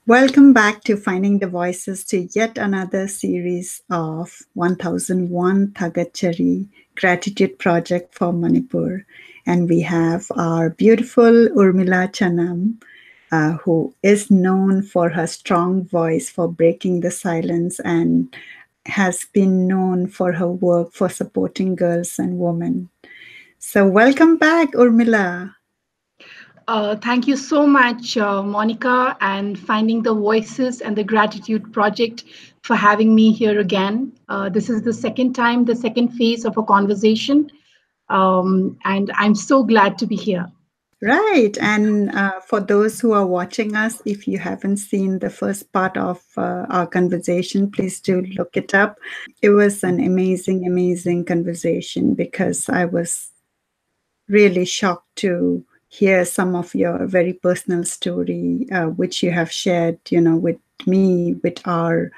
Welcome back to Finding the Voices, to yet another series of 1001 Thagatchari Gratitude Project for Manipur. And we have our beautiful Urmila Chanam, who is known for her strong voice for breaking the silence and has been known for her work for supporting girls and women. So welcome back, Urmila. Thank you so much, Monica, and Finding the Voices and the Gratitude Project for having me here again. This is the second time, the second phase of a conversation, and I'm so glad to be here. Right. And for those who are watching us, if you haven't seen the first part of our conversation, please do look it up. It was an amazing, amazing conversation because I was really shocked to hear some of your very personal story, which you have shared, with me, with our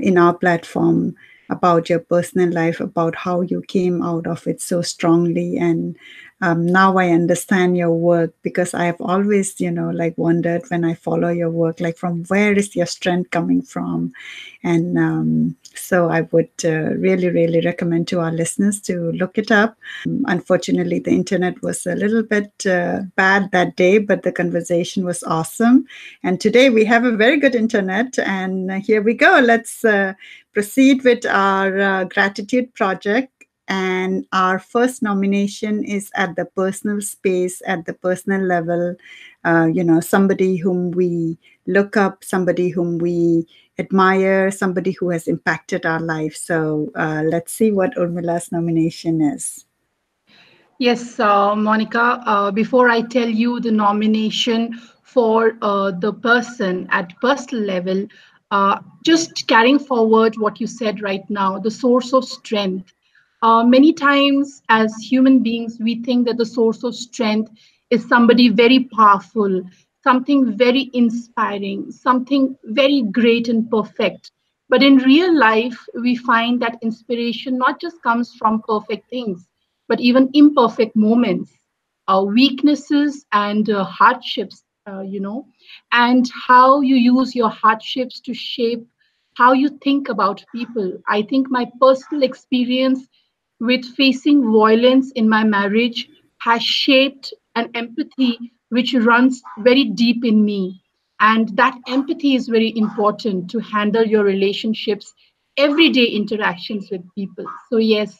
in our platform, about your personal life, about how you came out of it so strongly. And now I understand your work, because I have always, like wondered when I follow your work, like from where is your strength coming from? And so I would really, really recommend to our listeners to look it up. Unfortunately, the internet was a little bit bad that day, but the conversation was awesome. And today we have a very good internet. And here we go. Let's proceed with our gratitude project. And our first nomination is at the personal space, at the personal level. Somebody whom we look up, somebody whom we admire, somebody who has impacted our life. So let's see what Urmila's nomination is. Yes, Monica, before I tell you the nomination for the person at personal level, just carrying forward what you said right now, the source of strength. Many times, as human beings, we think that the source of strength is somebody very powerful, something very inspiring, something very great and perfect. But in real life, we find that inspiration not just comes from perfect things, but even imperfect moments, weaknesses, and hardships, and how you use your hardships to shape how you think about people. I think my personal experience with facing violence in my marriage has shaped an empathy which runs very deep in me. And that empathy is very important to handle your relationships, everyday interactions with people. So, yes,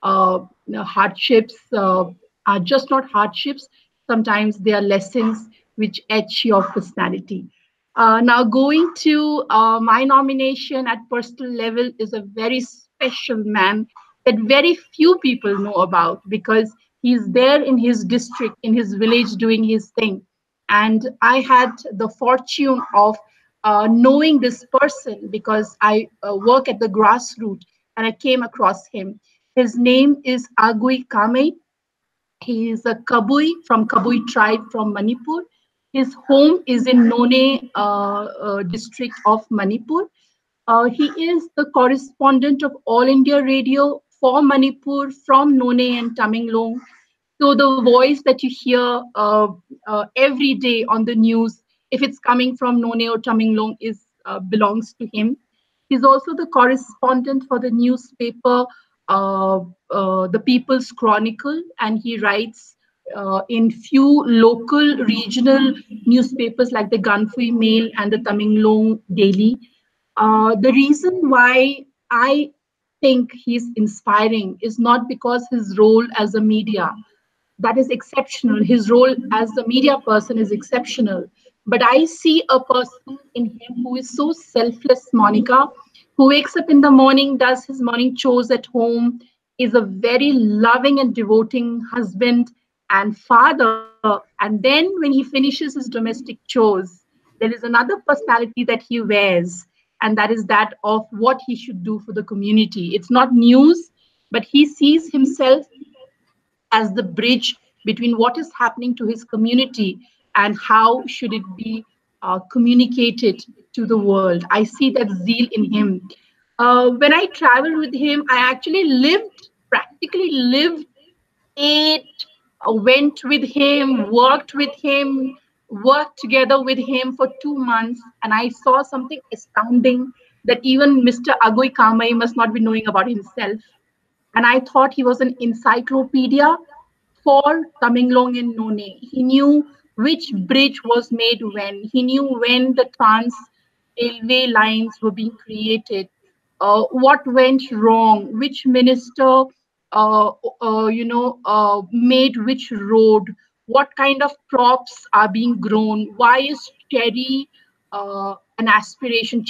hardships are just not hardships. Sometimes they are lessons which etch your personality. Now, going to my nomination at personal level is a very special man that very few people know about, because he's there in his district, in his village, doing his thing. And I had the fortune of knowing this person because I work at the grassroots, and I came across him. His name is Agui Kame. He is a Kabui from Kabui tribe from Manipur. His home is in None district of Manipur. He is the correspondent of All India Radio for Manipur from None and Tamenglong. So the voice that you hear every day on the news, if it's coming from None or Tamenglong, is belongs to him. He's also the correspondent for the newspaper, the People's Chronicle, and he writes in few local regional newspapers like the Ganfui Mail and the Tamenglong Daily. The reason why I think he's inspiring is not because his role as a media, that is exceptional. His role as a media person is exceptional. But I see a person in him who is so selfless, Monica, who wakes up in the morning, does his morning chores at home, is a very loving and devoting husband and father. And then when he finishes his domestic chores, there is another personality that he wears, and that is that of what he should do for the community. It's not news, but he sees himself as the bridge between what is happening to his community and how should it be communicated to the world. I see that zeal in him. When I traveled with him, I actually practically lived, ate, went with him, worked with him, worked together with him for 2 months, and I saw something astounding that even Mr. Agui Kamai must not be knowing about himself. And I thought he was an encyclopedia for Tamenglong and None. He knew which bridge was made when. He knew when the trans railway lines were being created, what went wrong, which minister, made which road, what kind of crops are being grown, why is cherry tree an aspiration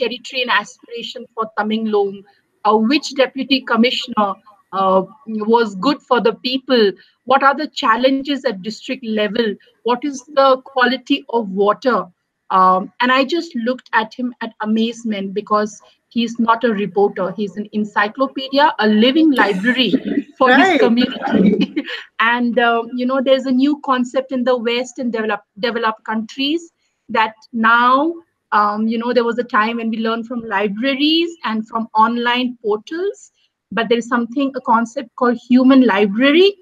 for Tamenglong, which deputy commissioner was good for the people, what are the challenges at district level, what is the quality of water. And I just looked at him at amazement because he's not a reporter. He's an encyclopedia, a living library for his Right. community. And, there's a new concept in the West and developed countries that now, there was a time when we learned from libraries and from online portals, but there is a concept called human library,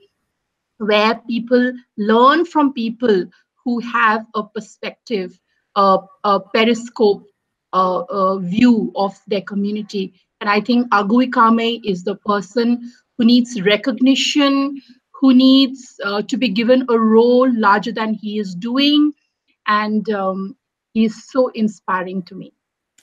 where people learn from people who have a perspective, a periscope, a view of their community. And I think Agui Kame is the person who needs recognition, who needs to be given a role larger than he is doing. And he is so inspiring to me.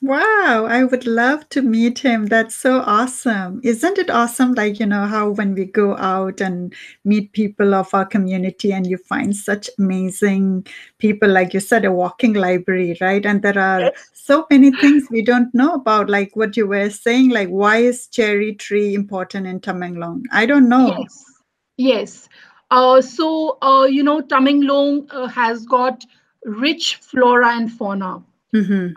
Wow, I would love to meet him. That's so awesome. Isn't it awesome? Like, how when we go out and meet people of our community and you find such amazing people, like you said, a walking library, right? And there are Yes. so many things we don't know about, like what you were saying, like why is cherry tree important in Tamenglong? I don't know. Yes, yes. Tamenglong has got rich flora and fauna. Hmm.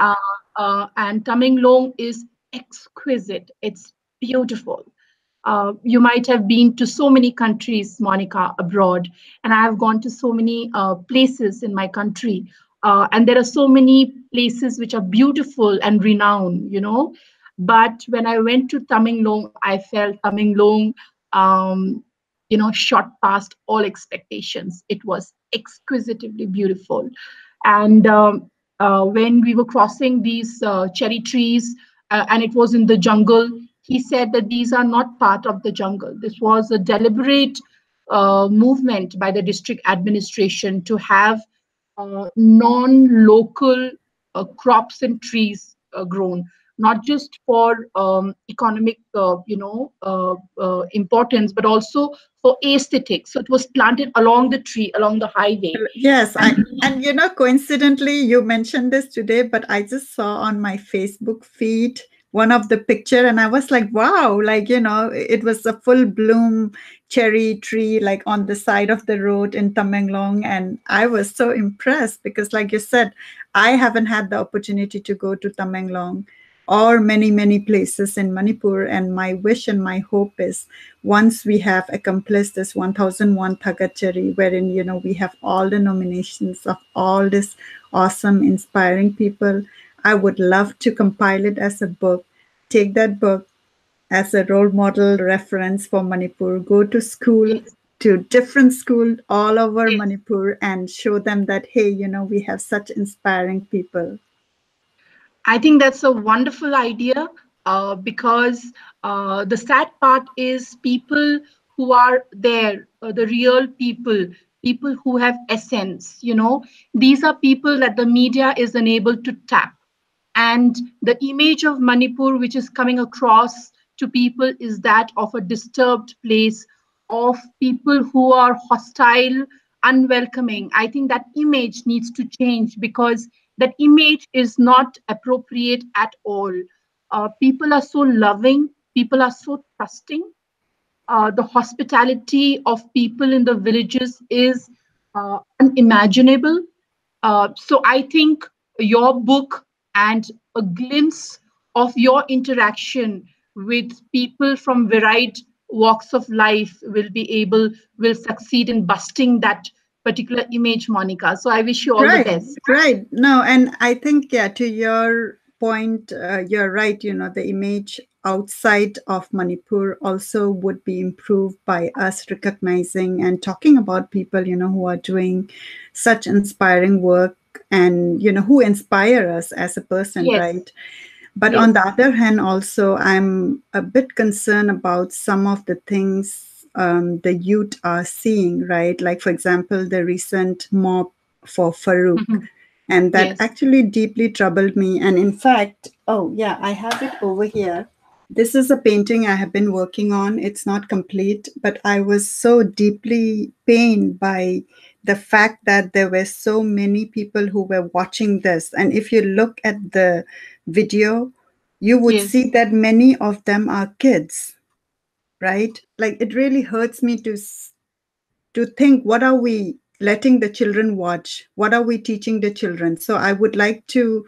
uh, and Tamenglong is exquisite. It's beautiful. You might have been to so many countries, Monica, abroad, and I have gone to so many places in my country. And there are so many places which are beautiful and renowned. But when I went to Tamenglong, I felt Tamenglong, shot past all expectations. It was exquisitely beautiful. And when we were crossing these cherry trees, and it was in the jungle, he said that these are not part of the jungle. This was a deliberate movement by the district administration to have non-local crops and trees grown, not just for economic, importance, but also for aesthetics. So it was planted along the tree, along the highway. Yes, And and coincidentally, you mentioned this today, but I just saw on my Facebook feed one of the picture, and I was like, wow, like it was a full bloom cherry tree, like on the side of the road in Tamenglong, and I was so impressed because, like you said, I haven't had the opportunity to go to Tamenglong or many places in Manipur, and my wish and my hope is once we have accomplished this 1001 Thagatchari, wherein we have all the nominations of all this awesome, inspiring people, I would love to compile it as a book, take that book as a role model reference for Manipur, go to school, yes, to different school all over yes. Manipur and show them that, hey, we have such inspiring people. I think that's a wonderful idea, because the sad part is people who are there, the real people, people who have essence. These are people that the media is unable to tap. And the image of Manipur, which is coming across to people, is that of a disturbed place, of people who are hostile, unwelcoming. I think that image needs to change because that image is not appropriate at all. People are so loving, people are so trusting. The hospitality of people in the villages is unimaginable. So I think your book and a glimpse of your interaction with people from varied walks of life will succeed in busting that particular image, Monica. So I wish you all the Right, best. right. No, and I think, yeah, to your point, you're right. The image outside of Manipur also would be improved by us recognizing and talking about people, who are doing such inspiring work and who inspire us as a person, Yes. right? But on Yes. the other hand, also, I'm a bit concerned about some of the things the youth are seeing, right? Like, for example, the recent mob for Farouk. Mhm. And that Yes. actually deeply troubled me. And in fact, oh, yeah, I have it over here. This is a painting I have been working on. It's not complete, but I was so deeply pained by the fact that there were so many people who were watching this. And if you look at the video, you would see Yes. that many of them are kids, right? Like it really hurts me to think, what are we letting the children watch? What are we teaching the children? So I would like to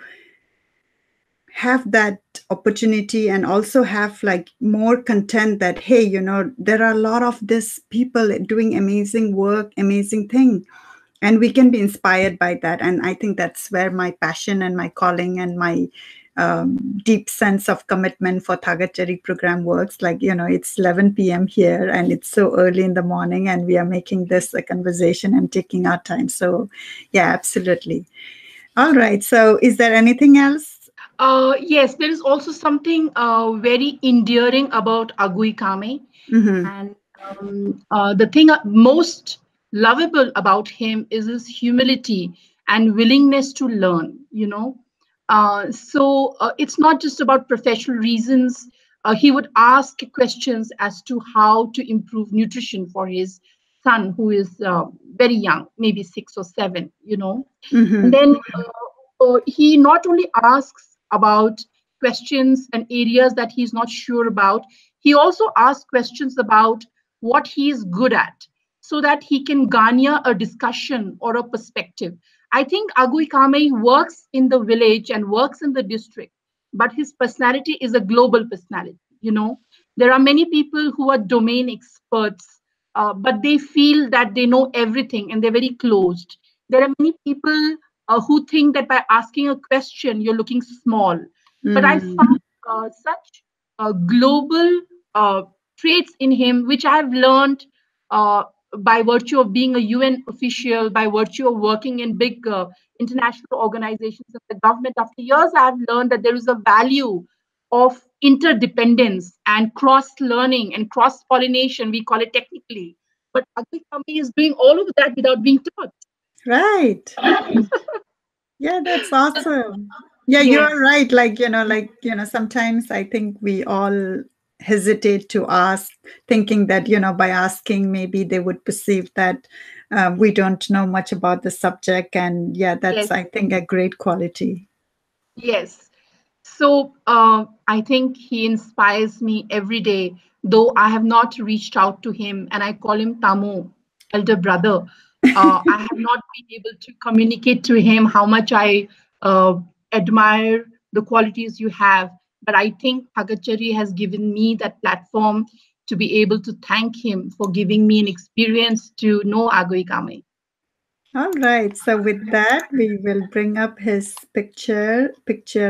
have that opportunity and also have like more content that, hey, there are a lot of these people doing amazing work, amazing thing, and we can be inspired by that. And I think that's where my passion and my calling and my deep sense of commitment for Thagatchari program works. Like, it's 11 p.m. here and it's so early in the morning and we are making this a conversation and taking our time. So yeah, absolutely. All right, so is there anything else? Yes, there is also something very endearing about Agui Kame. Mm-hmm. And the thing most lovable about him is his humility and willingness to learn, So it's not just about professional reasons. He would ask questions as to how to improve nutrition for his son, who is very young, maybe 6 or 7, And Mm-hmm. then he not only asks about questions and areas that he's not sure about, he also asks questions about what he is good at so that he can garner a discussion or a perspective. I think Agui Kame works in the village and works in the district, but his personality is a global personality. There are many people who are domain experts, but they feel that they know everything and they're very closed. There are many people who think that by asking a question, you're looking small. But I Mm. found such global uh, traits in him, which I've learned uh, by virtue of being a UN official, by virtue of working in big international organizations of the government. After years, I've learned that there is a value of interdependence and cross learning and cross pollination, we call it technically. But Agui Kami is doing all of that without being taught. Right. Yeah, that's awesome. Yeah, you're Yes. right. Sometimes I think we all hesitate to ask, thinking that, by asking, maybe they would perceive that we don't know much about the subject. And yeah, that's, Yes. I think, a great quality. Yes. So I think he inspires me every day, though I have not reached out to him and I call him Tamu, elder brother. I have not been able to communicate to him how much I uh, admire the qualities you have. But I think Thagatchari has given me that platform to be able to thank him for giving me an experience to know Agui Kame. All right. So with that, we will bring up his picture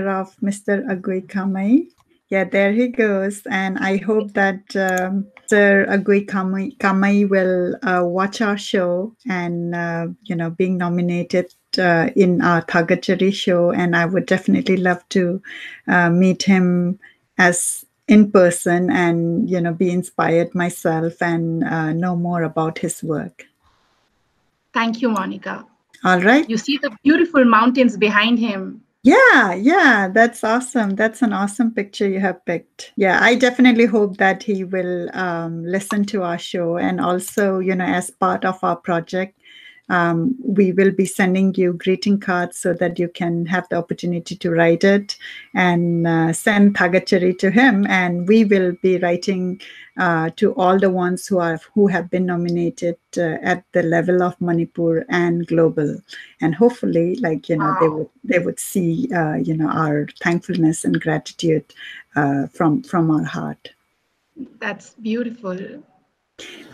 of Mr. Agui Kamai. Yeah, there he goes. And I hope that Mr. Agui Kamai will watch our show and, being nominated in our Thagachari show. And I would definitely love to meet him as in person and, be inspired myself and know more about his work. Thank you, Monica. All right. You see the beautiful mountains behind him. Yeah, yeah, that's awesome. That's an awesome picture you have picked. Yeah, I definitely hope that he will listen to our show. And also, as part of our project, we will be sending you greeting cards so that you can have the opportunity to write it and send Thagachari to him. And we will be writing to all the ones who have been nominated at the level of Manipur and global. And hopefully, Wow, they would see our thankfulness and gratitude from our heart. that's beautiful.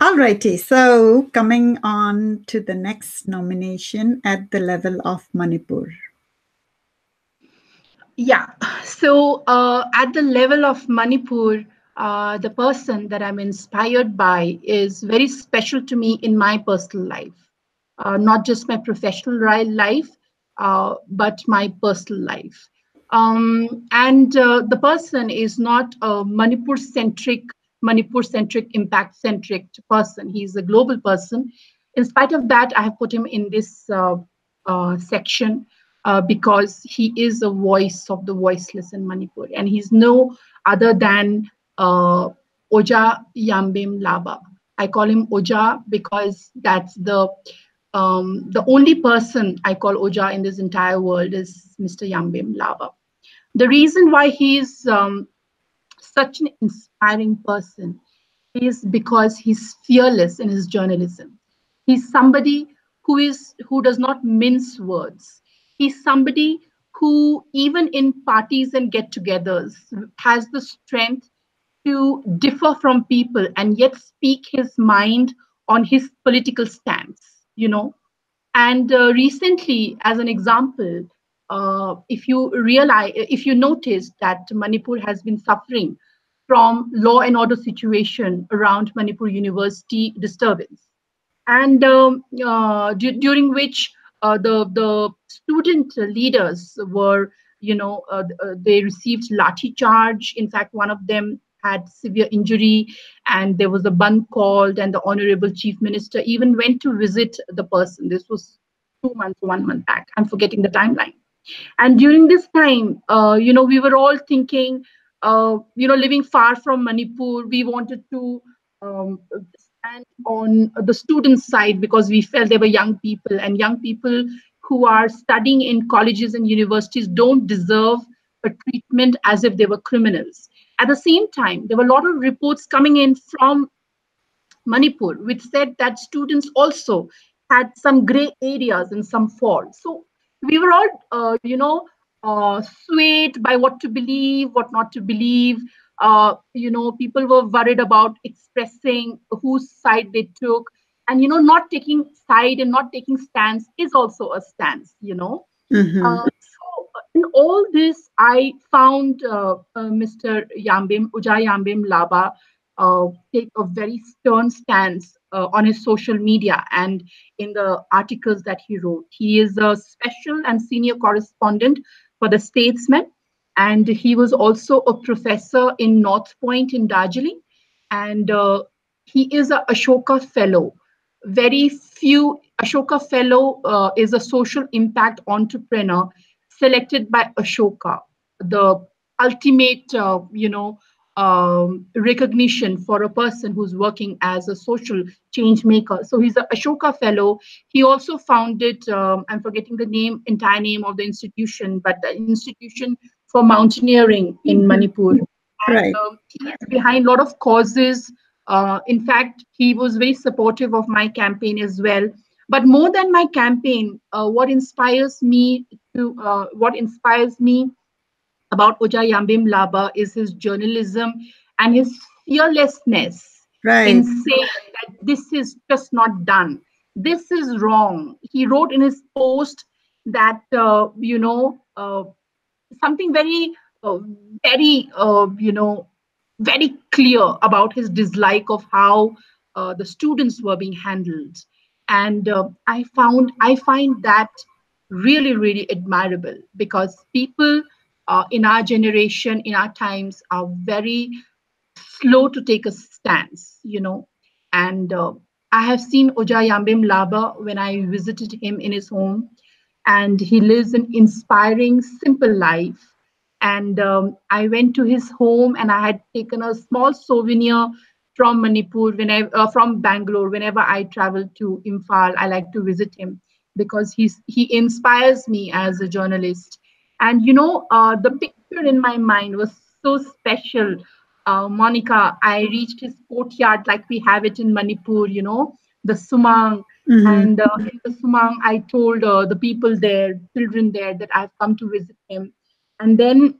All righty. So coming on to the next nomination at the level of Manipur. Yeah. So at the level of Manipur, the person that I'm inspired by is very special to me in my personal life, not just my professional life. but my personal life. And the person is not a Manipur-centric, impact-centric person. He's a global person. In spite of that, I have put him in this section because he is a voice of the voiceless in Manipur, and he's no other than Oja Yambem Laba. I call him Oja because that's the only person I call Oja in this entire world is Mr. Yambem Laba. The reason why he's such an inspiring person is because he's fearless in his journalism. He's somebody who does not mince words. He's somebody who, even in parties and get-togethers, has the strength to differ from people and yet speak his mind on his political stance. And recently, as an example, if you notice that Manipur has been suffering from law and order situation around Manipur University disturbance, and during which the student leaders were, they received lathi charge. In fact, one of them had severe injury, and there was a band called, and the honorable chief minister even went to visit the person. This was 2 months, 1 month back. I'm forgetting the timeline. And during this time, we were all thinking, living far from Manipur, we wanted to stand on the student side because we felt they were young people, and young people who are studying in colleges and universities don't deserve a treatment as if they were criminals. At the same time, there were a lot of reports coming in from Manipur, which said that students also had some gray areas and some faults. So we were all, swayed by what to believe, what not to believe. People were worried about expressing whose side they took. And, not taking side and not taking stance is also a stance. Mm-hmm. So in all this, I found Mr. Ujai Yambem Laba, take a very stern stance on his social media and in the articles that he wrote. He is a special and senior correspondent for the Statesman, and he was also a professor in North Point in Darjeeling, and he is a Ashoka Fellow. Very few Ashoka Fellow is a social impact entrepreneur selected by Ashoka, the ultimate, recognition for a person who's working as a social change maker. So he's a Ashoka Fellow. He also founded, I'm forgetting the entire name of the institution, but the Institution for Mountaineering in Manipur. And Right. he is behind a lot of causes. In fact, he was very supportive of my campaign as well. But more than my campaign, what inspires me about Ujai Yambem Laba is his journalism and his fearlessness in Right. saying that this is just not done. This is wrong. He wrote in his post that, something very, very clear about his dislike of how the students were being handled. And I find that really, really admirable because people in our generation, in our times, are very slow to take a stance. And I have seen Ujai Yambem Laba when I visited him in his home, and he lives an inspiring, simple life. And I went to his home, and I had taken a small souvenir from Manipur, from Bangalore. Whenever I travel to Imphal, I like to visit him because he inspires me as a journalist. And the picture in my mind was so special. Monica, I reached his courtyard like we have it in Manipur, the Sumang. Mm-hmm. And in the Sumang, I told the people there, children there, that I've come to visit him. And then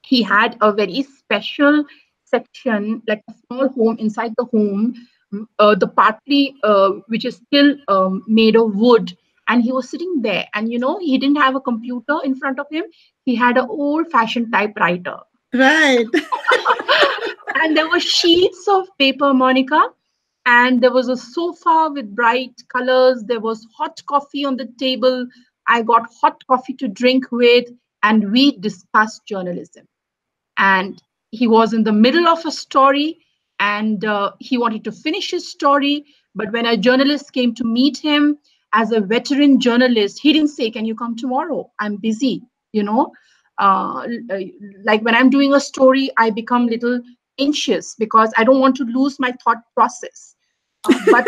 he had a very special section, like a small home inside the home, the partly which is still made of wood. And he was sitting there, and he didn't have a computer in front of him. He had an old-fashioned typewriter, Right. and there were sheets of paper, Monica, and there was a sofa with bright colors. There was hot coffee on the table, I got hot coffee to drink with, and we discussed journalism. And he was in the middle of a story, and he wanted to finish his story. But when a journalist came to meet him, as a veteran journalist, he didn't say, "Can you come tomorrow? I'm busy." You know, uh, like when I'm doing a story, I become little anxious because I don't want to lose my thought process. But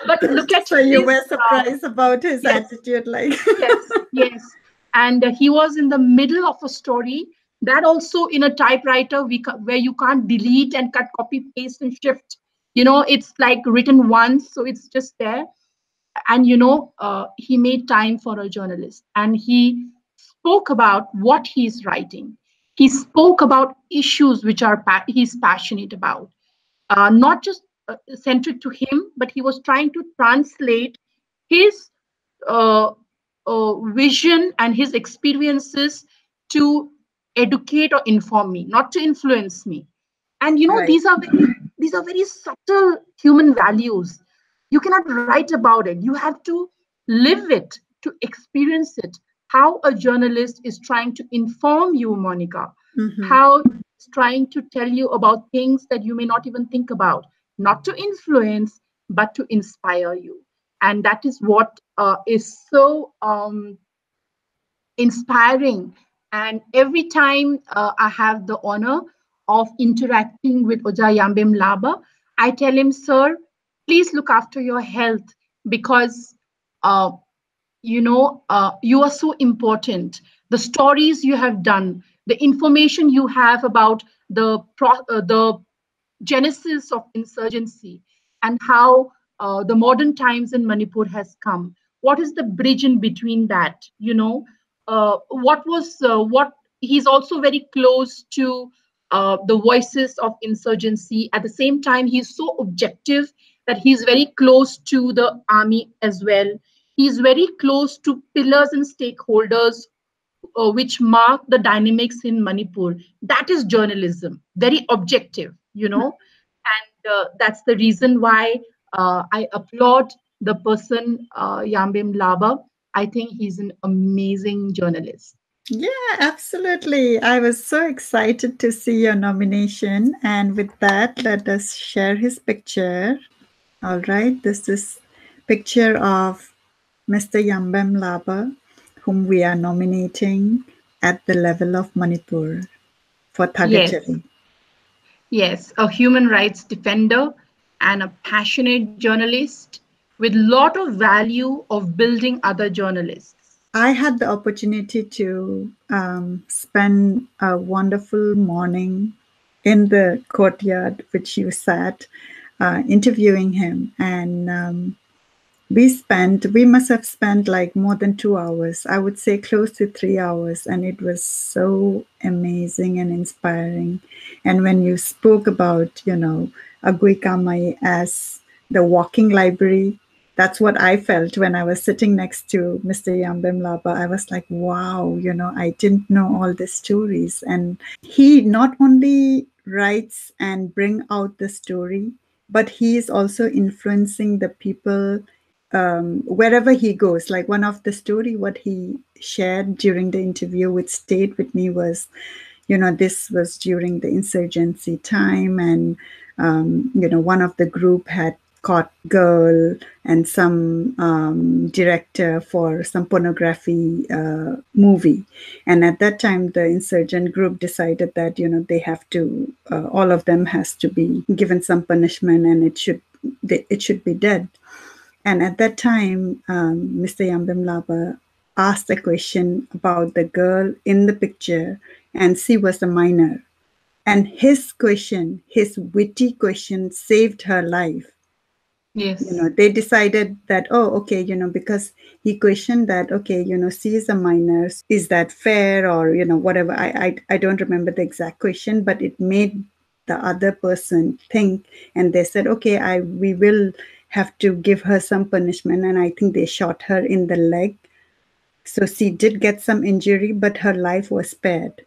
but look at So you his were surprised about his yes, attitude, like. yes. And he was in the middle of a story, that also in a typewriter where you can't delete and cut, copy, paste, and shift. It's like written once, so it's just there. And he made time for a journalist, and he spoke about what he's writing. He spoke about issues which he's passionate about, not just centric to him, but he was trying to translate his uh, vision and his experiences to educate or inform me, not to influence me. And Right. these are very subtle human values. You cannot write about it. You have to live it, to experience it. How a journalist is trying to inform you, Monica, Mm-hmm. how it's trying to tell you about things that you may not even think about, not to influence, but to inspire you. And that is what is so inspiring. And every time I have the honor of interacting with Oja Yambem Laba, I tell him, "Sir, please look after your health, because uh, you are so important. The stories you have done, the information you have about the genesis of insurgency, and how the modern times in Manipur has come. What is the bridge in between that? What he's also very close to the voices of insurgency. At the same time, he's so objective that he's very close to the army as well. He's very close to pillars and stakeholders which mark the dynamics in Manipur. That is journalism, very objective. And that's the reason why I applaud the person, Yambem Laba. I think he's an amazing journalist. Yeah, absolutely. I was so excited to see your nomination. And with that, let us share his picture. All right, this is picture of Mr. Yambem Laba, whom we are nominating at the level of Manipur for Yes, Thagatchari. yes, a human rights defender and a passionate journalist with lot of value of building other journalists. I had the opportunity to spend a wonderful morning in the courtyard which you sat, interviewing him. And we must have spent like more than 2 hours, I would say close to 3 hours. And it was so amazing and inspiring. And when you spoke about, Agui Kamai as the walking library, that's what I felt when I was sitting next to Mr. Yambem Laba. I was like, wow, I didn't know all the stories. And he not only writes and bring out the story, but he is also influencing the people wherever he goes. Like one of the story what he shared during the interview, which stayed with me, was this was during the insurgency time, and one of the group had caught girl and some director for some pornography movie. And at that time the insurgent group decided that they have to all of them has to be given some punishment, and it should be dead. And at that time, Mr. Yambem Laba asked a question about the girl in the picture, and she was a minor. And his question, his witty question, saved her life. Yes. They decided that, oh, okay, because he questioned that, okay, she is a minor, is that fair, or whatever. I don't remember the exact question, but it made the other person think, and they said, okay, we will have to give her some punishment. And I think they shot her in the leg, so she did get some injury, but her life was spared.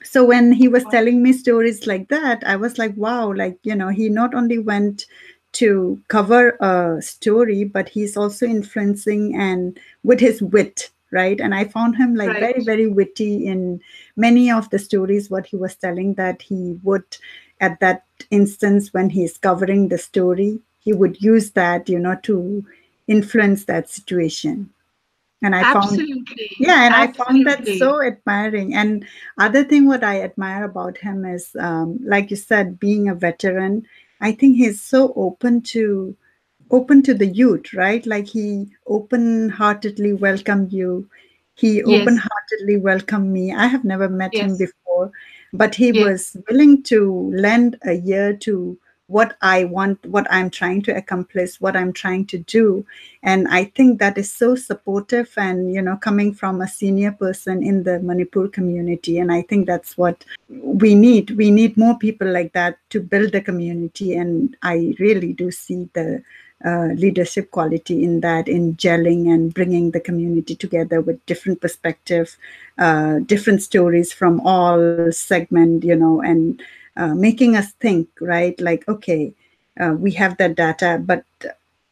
So when he was telling me stories like that, I was like, wow, like he not only went to cover a story, but he's also influencing and with his wit, right? And I found him like Right. very, very witty in many of the stories, what he was telling, that he would, at that instance when he's covering the story, he would use that, to influence that situation. And I found, Absolutely. yeah, and I found that Absolutely. so admiring. And other thing what I admire about him is, like you said, being a veteran. I think he's so open to the youth, right? Like he open-heartedly welcomed you. He Yes. open-heartedly welcomed me. I have never met him Yes. before, but he Yes. was willing to lend a ear to what I want, what I'm trying to accomplish, what I'm trying to do. And I think that is so supportive and, coming from a senior person in the Manipur community. And I think that's what we need. We need more people like that to build the community. And I really do see the leadership quality in that, in gelling and bringing the community together with different perspective, different stories from all segment, and making us think, right? Like, okay, we have that data, but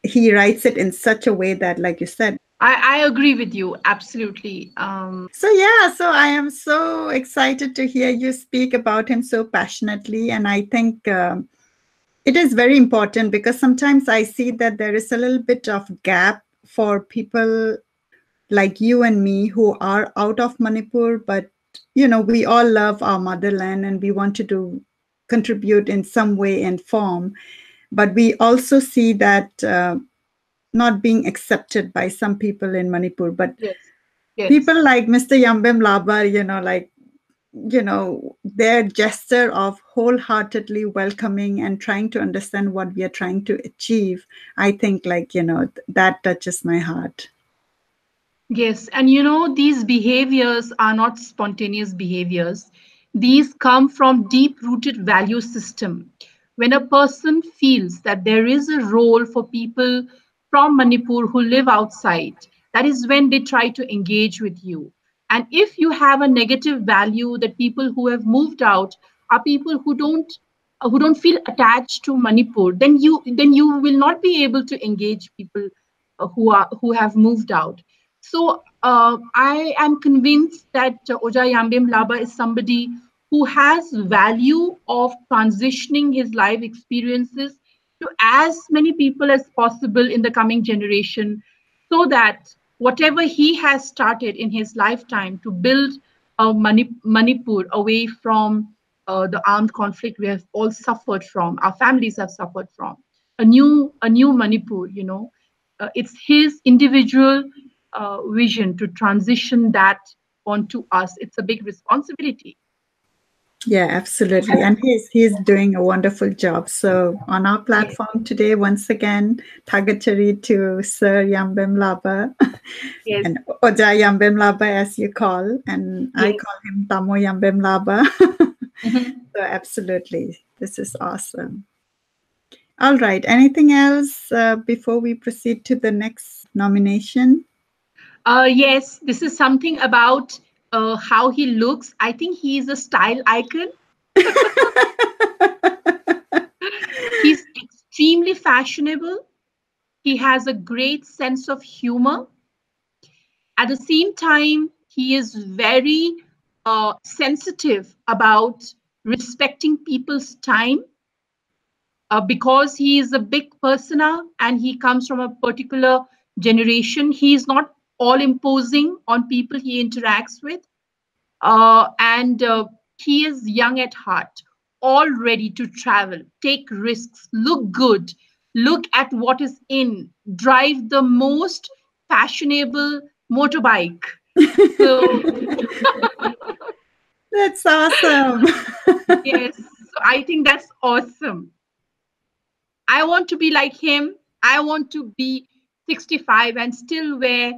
he writes it in such a way that, like you said. I agree with you. Absolutely. So yeah, so I am so excited to hear you speak about him so passionately, and I think it is very important because sometimes I see that there is a little bit of gap for people like you and me who are out of Manipur, but we all love our motherland and we want to do contribute in some way and form, but we also see that not being accepted by some people in Manipur. But Yes. Yes. people like Mr. Yambem Laba, like their gesture of wholeheartedly welcoming and trying to understand what we are trying to achieve, I think, like, that touches my heart. Yes, and these behaviors are not spontaneous behaviors. These come from deep-rooted value system. When a person feels that there is a role for people from Manipur who live outside, that is when they try to engage with you. And if you have a negative value that people who have moved out are people who don't feel attached to Manipur, then you will not be able to engage people who have moved out. So I am convinced that Oja Yambem Laba is somebody who has value of transitioning his life experiences to as many people as possible in the coming generation, so that whatever he has started in his lifetime to build Manipur away from the armed conflict we have all suffered from, our families have suffered from, a new Manipur. It's his individual vision to transition that onto us. It's a big responsibility. Yeah, absolutely. And he's doing a wonderful job. So on our Yes, platform today, once again, Thagatchari to Sir Yambem Laba yes, and Oja Yambem Laba, as you call, and I yes. call him Tamo Yambem Laba. Mhm. So absolutely, this is awesome. All right. Anything else before we proceed to the next nomination? Yes, this is something about how he looks. I think he is a style icon. He's extremely fashionable. He has a great sense of humor. At the same time, he is very sensitive about respecting people's time, because he is a big persona and he comes from a particular generation. He is not all imposing on people he interacts with, and he is young at heart, all ready to travel, take risks, look good, look at what is in, drive the most fashionable motorbike. So, That's awesome. yes, I think that's awesome. I want to be like him. I want to be 65 and still wear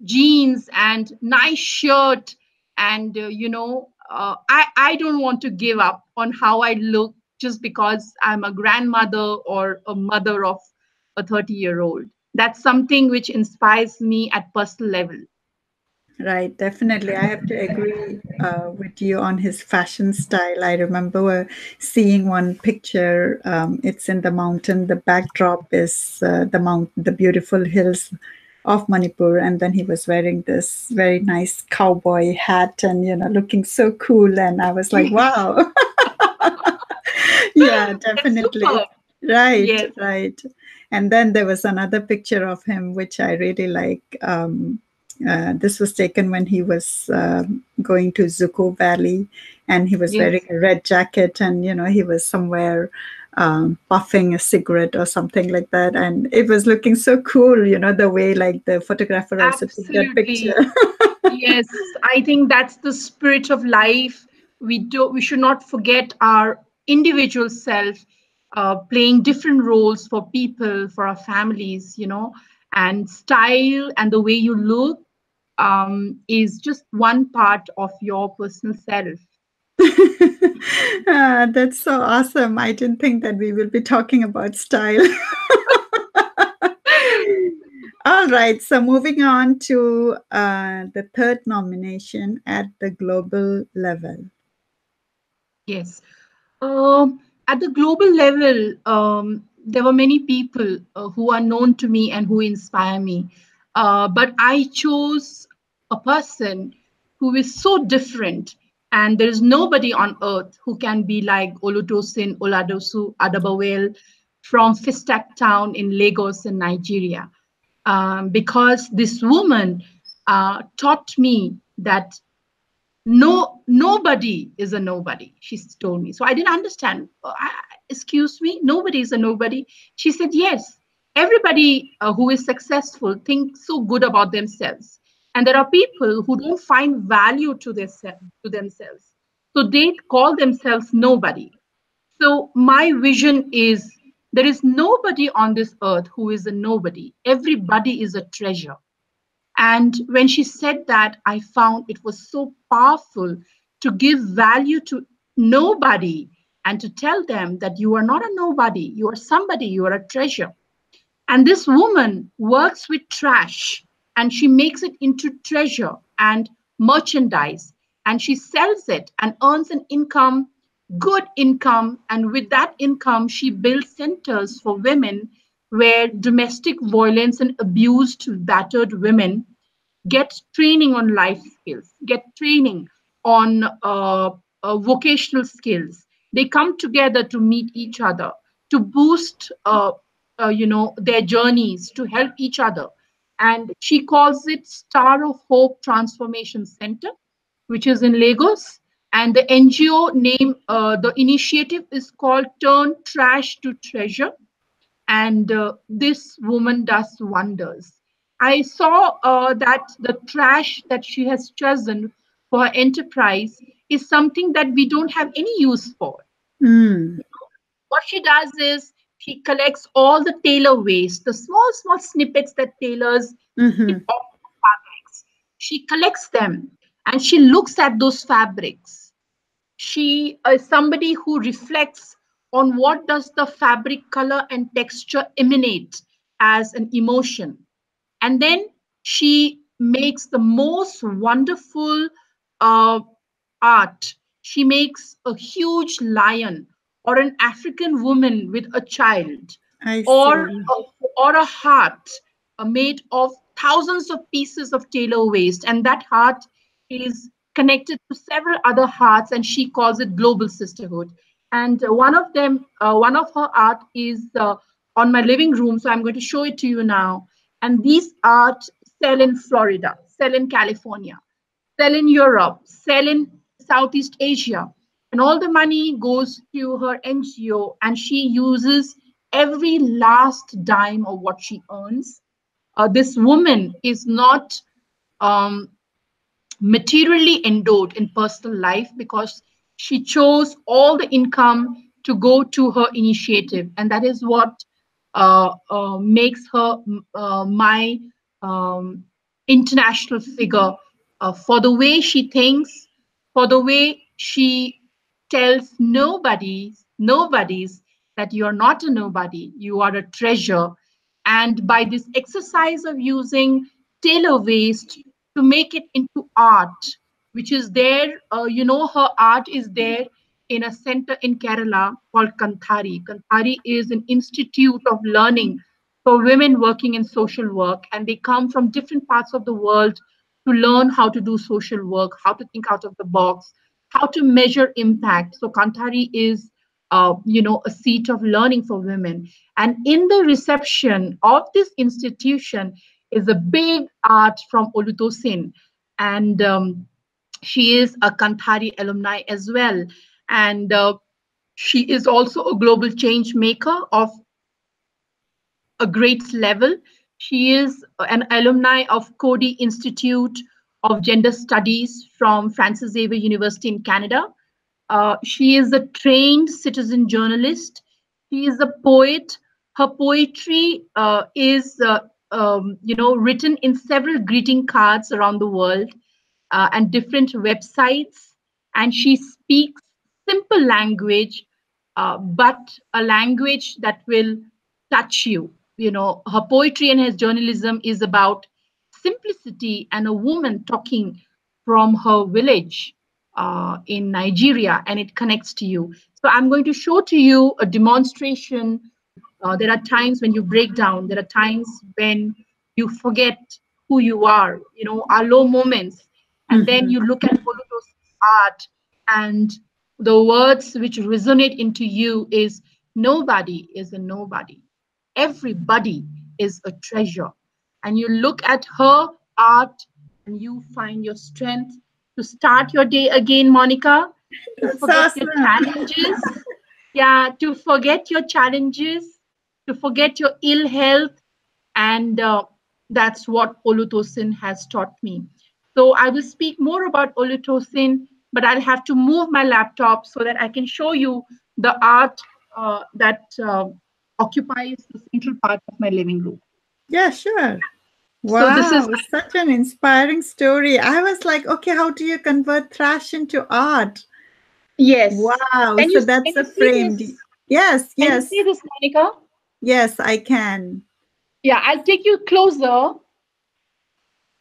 jeans and nice shirt. And, I don't want to give up on how I look just because I'm a grandmother or a mother of a 30-year-old. That's something which inspires me at personal level. Right, definitely. I have to agree with you on his fashion style. I remember seeing one picture. It's in the mountain. The backdrop is the beautiful hills of Manipur, and then he was wearing this very nice cowboy hat, and looking so cool. And I was like, Yes, wow. Yeah, that's definitely. superb. Right, Yes, right. And then there was another picture of him which I really like. This was taken when he was going to Zuko Valley, and he was wearing yes, a red jacket, and he was somewhere puffing a cigarette or something like that, and it was looking so cool. The way like the photographer also took that picture. absolutely. Yes, I think that's the spirit of life. We should not forget our individual self, playing different roles for people, for our families, and style and the way you look is just one part of your personal self. That's so awesome. I didn't think that we will be talking about style. All right, so moving on to the third nomination at the global level. Yes. At the global level, there were many people who are known to me and who inspire me. But I chose a person who is so different, and there is nobody on earth who can be like Olutosin Oladosu Adabawel from Fistak town in Lagos in Nigeria. Because this woman taught me that nobody is a nobody, she told me. So I didn't understand. Excuse me, nobody is a nobody? She said yes, everybody who is successful thinks so good about themselves, and there are people who don't find value to themselves, so they call themselves nobody. So my vision is, there is nobody on this earth who is a nobody, everybody is a treasure. And when she said that, I found it was so powerful to give value to nobody and to tell them that you are not a nobody, you are somebody, you are a treasure. And this woman works with trash and she makes it into treasure and merchandise, and she sells it and earns an income, good income. And with that income, she builds centers for women where domestic violence and abused, battered women get training on life skills, get training on vocational skills. They come together to meet each other, to boost, their journeys, to help each other. And she calls it Star of Hope Transformation Center, which is in Lagos. And the NGO name, the initiative is called Turn Trash to Treasure, and this woman does wonders. I saw that the trash that she has chosen for her enterprise is something that we don't have any use for. Mm. What she does is she collects all the tailor waste, the small, small snippets that tailors keep Hmm. off the fabrics. She collects them and she looks at those fabrics. She is somebody who reflects on what does the fabric color and texture emanate as an emotion, and then she makes the most wonderful uh, art. She makes a huge lion or an African woman with a child, I or see. or a heart made of thousands of pieces of tailor waste, and that heart is connected to several other hearts, and she calls it global sisterhood. And one of her art is on my living room, so I'm going to show it to you now. And these art sell in Florida, sell in California, sell in Europe, sell in Southeast Asia. And all the money goes to her NGO, and she uses every last dime of what she earns. This woman is not um, materially endowed in personal life because she chose all the income to go to her initiative. And that is what makes her my um, international figure, for the way she thinks, for the way she tells nobodies that you are not a nobody, you are a treasure. And by this exercise of using tailor waste, to make it into art, which is there. Her art is there in a center in Kerala called Kanthari. Kanthari is an institute of learning for women working in social work, and they come from different parts of the world to learn how to do social work, how to think out of the box, how to measure impact. So Kanthari is, a seat of learning for women. And in the reception of this institution is a big art from Olutosin, and she is a Kanthari alumni as well. And she is also a global change maker of a great level. She is an alumni of Coady Institute of Gender Studies from Francis Xavier University in Canada. She is a trained citizen journalist. She is a poet. Her poetry is written in several greeting cards around the world and different websites. And she speaks simple language, but a language that will touch you. Her poetry and her journalism is about simplicity and a woman talking from her village in Nigeria, and it connects to you. So I'm going to show to you a demonstration. There are times when you break down. There are times when you forget who you are, our low moments. And then Mhm. you look at Oluto's art, and the words which resonate into you is nobody is a nobody. Everybody is a treasure. And you look at her art and you find your strength to start your day again, Monica, to That's forget your awesome. challenges. Yeah, to forget your challenges, to forget your ill health. And that's what Olutosin has taught me. So I will speak more about Olutosin, but I'll have to move my laptop so that I can show you the art that occupies the central part of my living room. Yeah, sure. So this is, Wow, such an inspiring story. I was like, okay, how do you convert trash into art? yes. Wow, Can you so that's can a you see frame. this? Yes, Can you yes, see this, Monica? yes, I can. Yeah, I'll take you closer.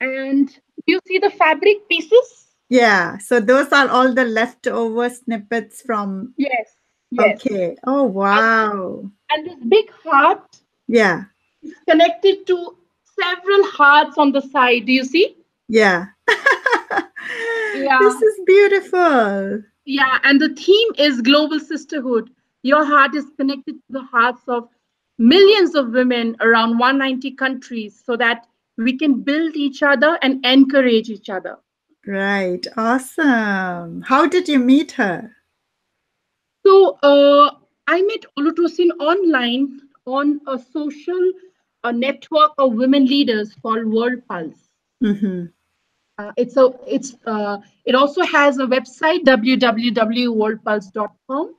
And do you see the fabric pieces? Yeah, so those are all the leftover snippets from. Yes, yes. Okay. Oh, And, wow. and this big heart Yeah, is connected to several hearts on the side. Do you see? yeah. Yeah. This is beautiful. Yeah. And the theme is global sisterhood. Your heart is connected to the hearts of millions of women around 190 countries so that we can build each other and encourage each other. Right. Awesome. How did you meet her? So I met Olutosin online on a social network of women leaders called World Pulse. Mm-hmm. It also has a website www.worldpulse.com,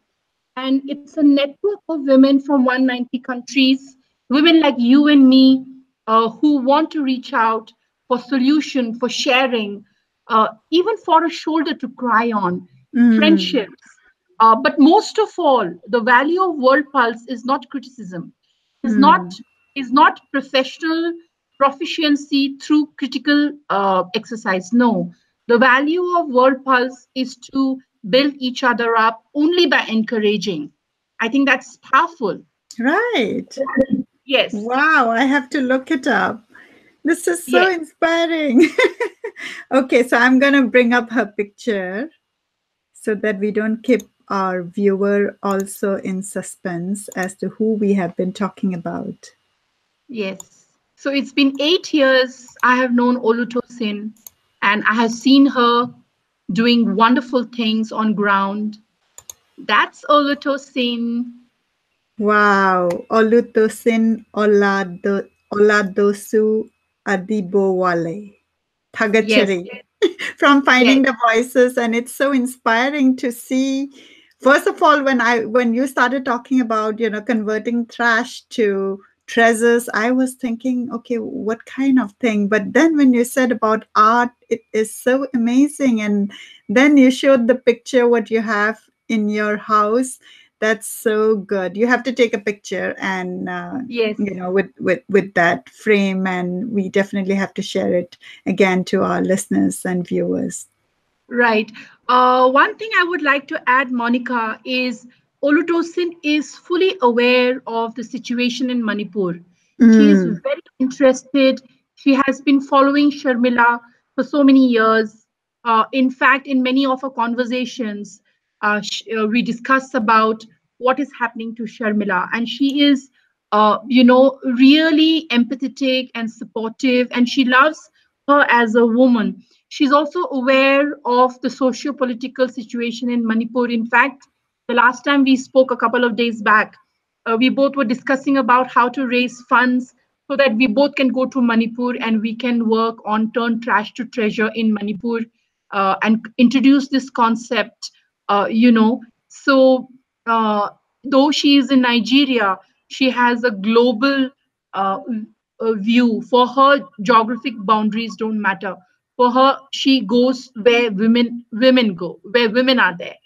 and it's a network of women from 190 countries, women like you and me, who want to reach out for solution, for sharing, even for a shoulder to cry on, Mm, friendships. But most of all, the value of World Pulse is not criticism, is not mm. is not professional proficiency through critical exercise. No, the value of World Pulse is to build each other up only by encouraging. I think that's powerful. Right. Yes, Wow, I have to look it up. This is so yes, inspiring. Okay, so I'm going to bring up her picture so that we don't keep our viewer also in suspense as to who we have been talking about. yes. So it's been 8 years I have known Olutosin, and I have seen her doing wonderful things on ground. That's Olutosin. Wow, Olutosin Oladosu Adibowale. Yes, Thagatchari from yes, Finding the Voices, and it's so inspiring to see. First of all, when you started talking about converting trash to treasures, I was thinking, okay, what kind of thing? But then when you said about art, it is so amazing, and then you showed the picture what you have in your house. That's so good. You have to take a picture and Yes. with that frame, and we definitely have to share it again to our listeners and viewers. Right. One thing I would like to add, Monica, is Olutosin is fully aware of the situation in Manipur. She is Mm, very interested. She has been following Sharmila for so many years. In fact, in many of our conversations, we discuss about what is happening to Sharmila, and she is, really empathetic and supportive, and she loves her as a woman. She's also aware of the socio-political situation in Manipur. In fact, the last time we spoke a couple of days back, we both were discussing about how to raise funds so that we both can go to Manipur and we can work on turn trash to treasure in Manipur, and introduce this concept. So though she is in Nigeria, she has a global view. For her, geographic boundaries don't matter. For her, she goes where women go, where women are there.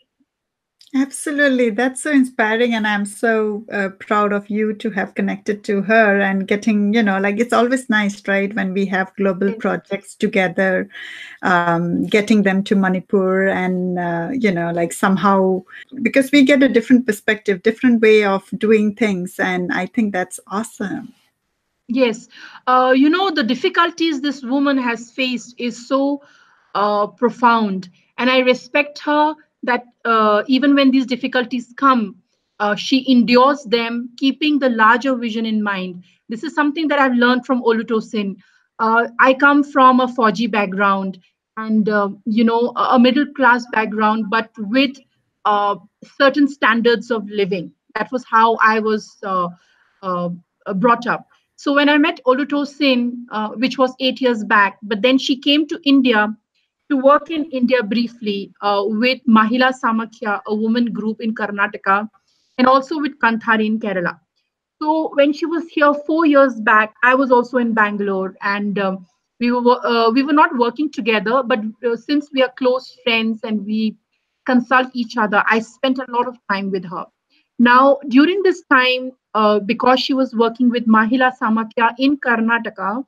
absolutely. That's so inspiring. And I'm so proud of you to have connected to her and getting, like it's always nice, right? When we have global Yes. projects together, getting them to Manipur and, like somehow, because we get a different perspective, different way of doing things. And I think that's awesome. Yes, the difficulties this woman has faced is so profound, and I respect her that even when these difficulties come, she endures them, keeping the larger vision in mind. This is something that I've learned from Olutosin. I come from a Fauji background and a middle class background, but with uh, certain standards of living. That was how I was uh, brought up. So when I met Olutosin, which was 8 years back, but then she came to India to work in India briefly with Mahila Samakhya, a woman group in Karnataka, and also with Kanthari in Kerala. So when she was here 4 years back, I was also in Bangalore, and we were not working together, but since we are close friends and we consult each other, I spent a lot of time with her. Now during this time, because she was working with Mahila Samakhya in Karnataka,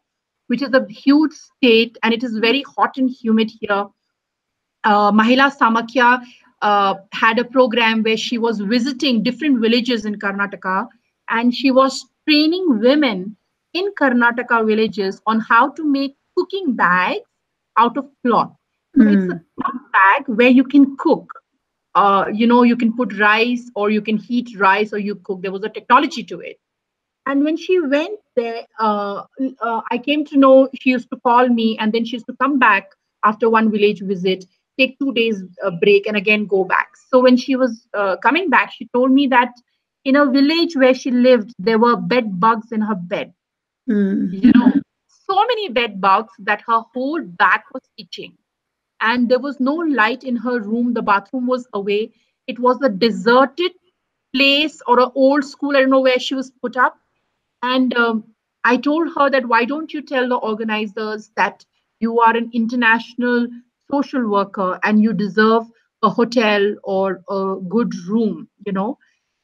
which is a huge state and it is very hot and humid here, Mahila Samakhya had a program where she was visiting different villages in Karnataka, and she was training women in Karnataka villages on how to make cooking bags out of cloth. So it's a Mm, cloth bag where you can cook. You can put rice or you can heat rice or you cook. There was a technology to it. And when she went there, I came to know she used to call me and then she used to come back after one village visit, take 2 days break, and again go back. So when she was coming back, she told me that in a village where she lived, there were bed bugs in her bed. mm, You know, so many bed bugs that her whole back was itching. And there was no light in her room. The bathroom was away. It was a deserted place or an old school. I don't know where she was put up, and I told her that why don't you tell the organizers that you are an international social worker and you deserve a hotel or a good room.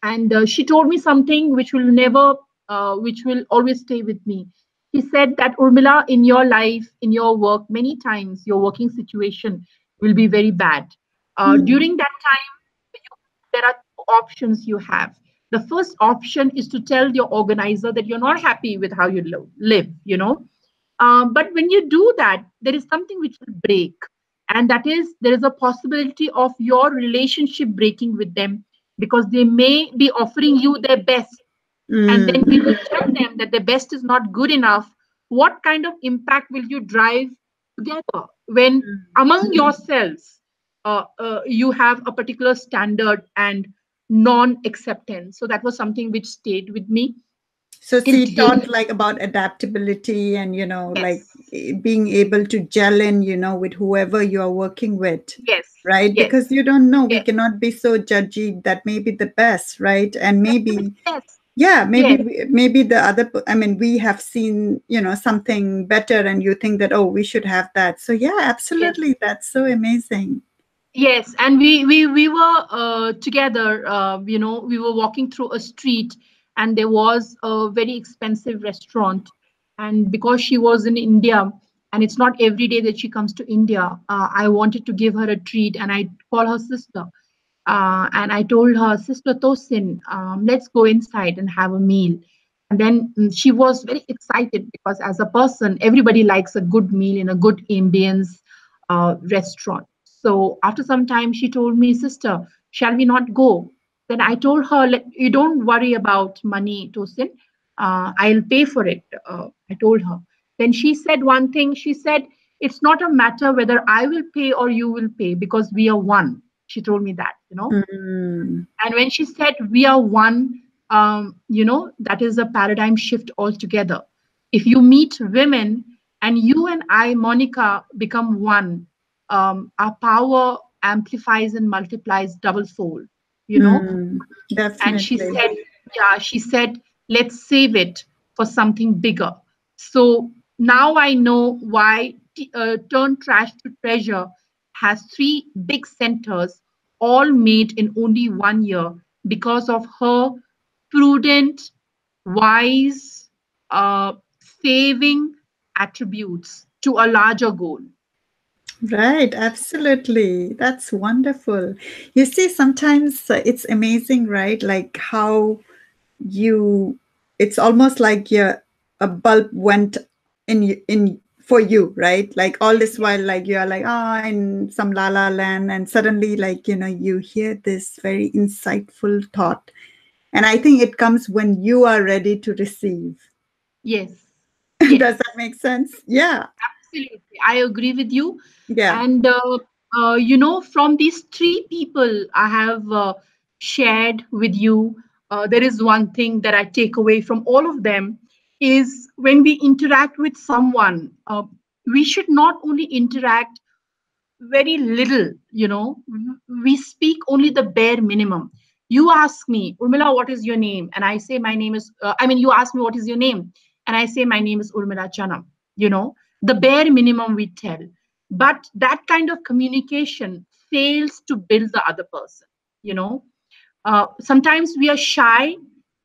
And she told me something which will always stay with me. She said that Urmila, in your life, in your work, many times your working situation will be very bad. mm, During that time, there are two options you have. The first option is to tell your organizer that you're not happy with how you live. But when you do that, there is something which will break, and that is there is a possibility of your relationship breaking with them because they may be offering you their best, and then mm. we will tell them that the best is not good enough. What kind of impact will you drive together when among yourselves you have a particular standard and non-acceptance? So that was something which stayed with me So till she date. taught like about adaptability and, like Yes, being able to gel in, with whoever you are working with, yes, right? yes, Because you don't know, we yes, cannot be so judgy that may be the best, right? And maybe, yes, yeah, maybe, yes, maybe the other, I mean, we have seen, something better and you think that, oh, we should have that. So yeah, yes. absolutely. That's so amazing. Yes, and we were together. We were walking through a street, and there was a very expensive restaurant. And because she was in India, and it's not every day that she comes to India, I wanted to give her a treat, and I call her sister. And I told her, Sister Tosin, let's go inside and have a meal. And then she was very excited because, as a person, everybody likes a good meal in a good ambience restaurant. So after some time, she told me, Sister, shall we not go? Then I told her, You don't worry about money, Tosin. I'll pay for it. I told her. Then she said one thing. She said, It's not a matter whether I will pay or you will pay because we are one. She told me that. Mm. And when she said we are one, that is a paradigm shift altogether. If you meet women and you and I, Monica, become one, our power amplifies and multiplies double fold, you know. Mm. And she Definitely. said, yeah, she said, let's save it for something bigger. So now I know why Turn Trash to Treasure has three big centers, all made in only 1 year because of her prudent, wise, uh, saving attributes to a larger goal. Right, absolutely. That's wonderful. You see, sometimes it's amazing, right? Like how you, it's almost like a bulb went in for you, right? Like all this Yes. while, like you're like, ah, in some la la land, and suddenly, like, you hear this very insightful thought. And I think it comes when you are ready to receive. Yes. Does Yes. that make sense? Yeah. Absolutely, I agree with you. Yeah. And from these three people I have shared with you, there is one thing that I take away from all of them is when we interact with someone, we should not only interact very little, we speak only the bare minimum. You ask me, Urmila, what is your name? And I say, my name is, you ask me, what is your name? And I say, my name is Urmila Chanam. The bare minimum we tell. But that kind of communication fails to build the other person, you know. Sometimes we are shy.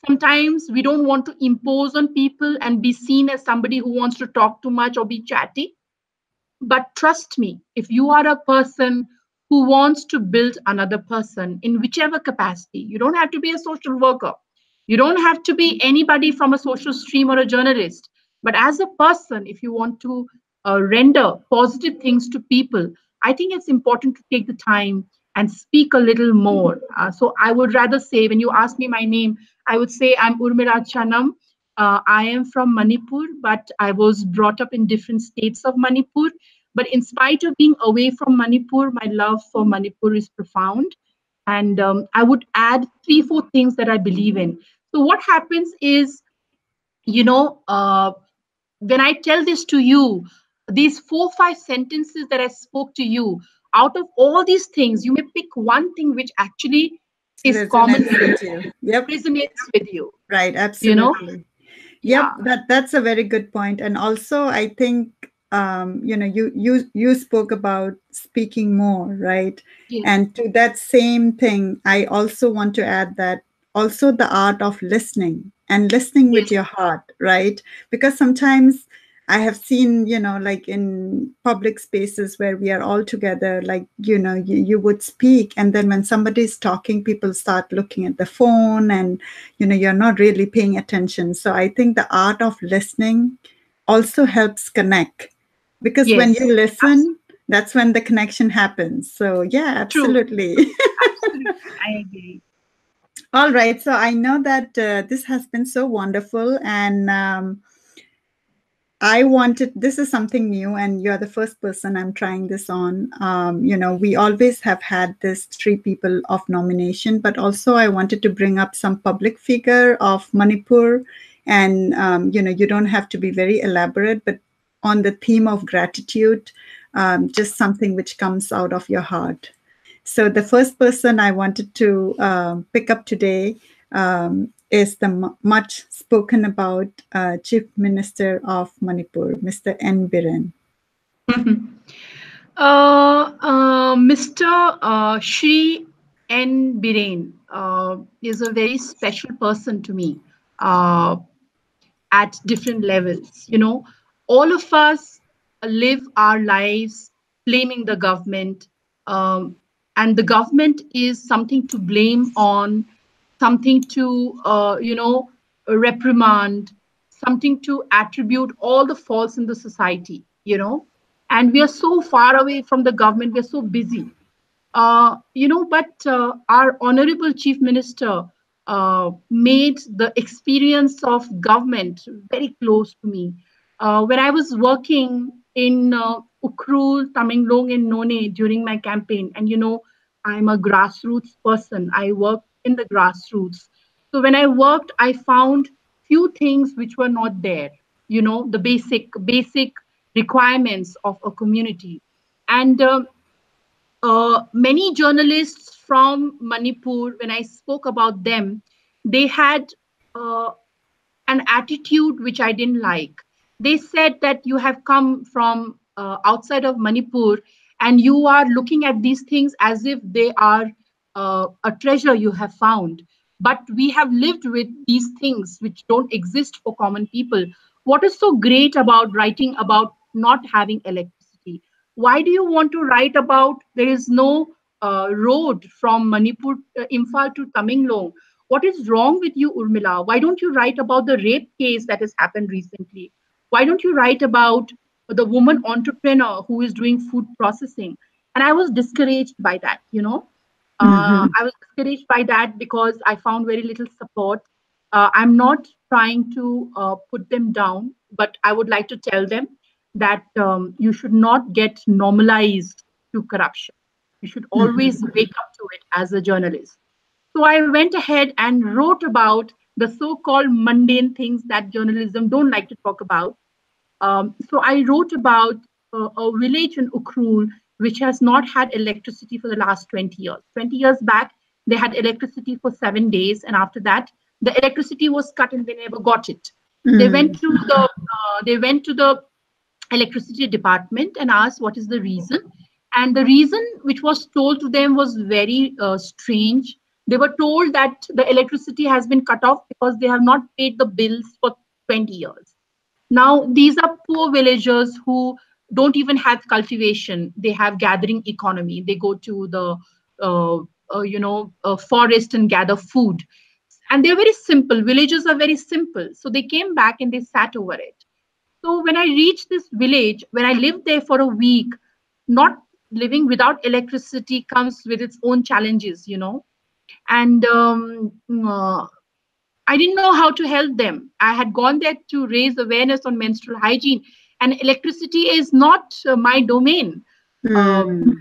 Sometimes we don't want to impose on people and be seen as somebody who wants to talk too much or be chatty. But trust me, if you are a person who wants to build another person in whichever capacity, you don't have to be a social worker. You don't have to be anybody from a social stream or a journalist. But as a person, if you want to render positive things to people, I think it's important to take the time and speak a little more. So I would rather say, when you ask me my name, I would say I'm Urmila Chanam. I am from Manipur, but I was brought up in different states of Manipur. But in spite of being away from Manipur, my love for Manipur is profound. And I would add three, four things that I believe in. So, what happens is, you know, uh, when I tell this to you, these 4, 5 sentences that I spoke to you, out of all these things, you may pick one thing which actually is common Resonates with you, with you. Yep. resonates with you, Right. you know? Absolutely. Yep, Yeah. that's a very good point. And also, I think you spoke about speaking more, right? Yes. And to that same thing, I also want to add that also the art of listening and listening with Yes. your heart, right? Because sometimes I have seen, like in public spaces where we are all together, like, you would speak, and then when somebody is talking, people start looking at the phone, and you're not really paying attention. So I think the art of listening also helps connect, because when Yes. you listen, that's when the connection happens. So yeah, True. absolutely. Absolutely. I agree. All right, so I know that this has been so wonderful, and I wanted, this is something new, and you're the first person I'm trying this on. We always have had this three people of nomination, but also I wanted to bring up some public figure of Manipur. And, you don't have to be very elaborate, but on the theme of gratitude, just something which comes out of your heart. So the first person I wanted to pick up today is the much spoken about Chief Minister of Manipur, Mr. N. Biren. Mr. Shri N. Biren is a very special person to me. At different levels. All of us live our lives blaming the government, um, and the government is something to blame on, something to, reprimand, something to attribute all the faults in the society. And we are so far away from the government, we're so busy. But our honorable chief minister made the experience of government very close to me. When I was working in Ukhrul, Tamenglong, and None during my campaign, and I'm a grassroots person. I work in the grassroots. So when I worked, I found few things which were not there. The basic requirements of a community, and many journalists from Manipur, when I spoke about them, they had uh, an attitude which I didn't like. They said that you have come from outside of Manipur and you are looking at these things as if they are a treasure you have found. But we have lived with these things which don't exist for common people. What is so great about writing about not having electricity? Why do you want to write about there is no road from Manipur, Imphal to Tamenglong? What is wrong with you, Urmila? Why don't you write about the rape case that has happened recently? Why don't you write about the woman entrepreneur who is doing food processing? And I was discouraged by that. Mhm. I was discouraged by that because I found very little support. I'm not trying to put them down, but I would like to tell them that you should not get normalized to corruption. You should always Mhm. wake up to it as a journalist. So I went ahead and wrote about the so-called mundane things that journalism don't like to talk about. So I wrote about a village in Ukhrul which has not had electricity for the last 20 years. 20 years back, they had electricity for 7 days, and after that, the electricity was cut and they never got it. They went Mm. to the electricity department and asked what is the reason. And the reason which was told to them was very strange. They were told that the electricity has been cut off because they have not paid the bills for 20 years. Now, these are poor villagers who don't even have cultivation. They have gathering economy. They go to the forest and gather food. And they're very simple. Villages are very simple. So they came back and they sat over it. So when I reached this village, when I lived there for a week, not living without electricity comes with its own challenges. And I didn't know how to help them. I had gone there to raise awareness on menstrual hygiene, and electricity is not my domain. Uh, Mm.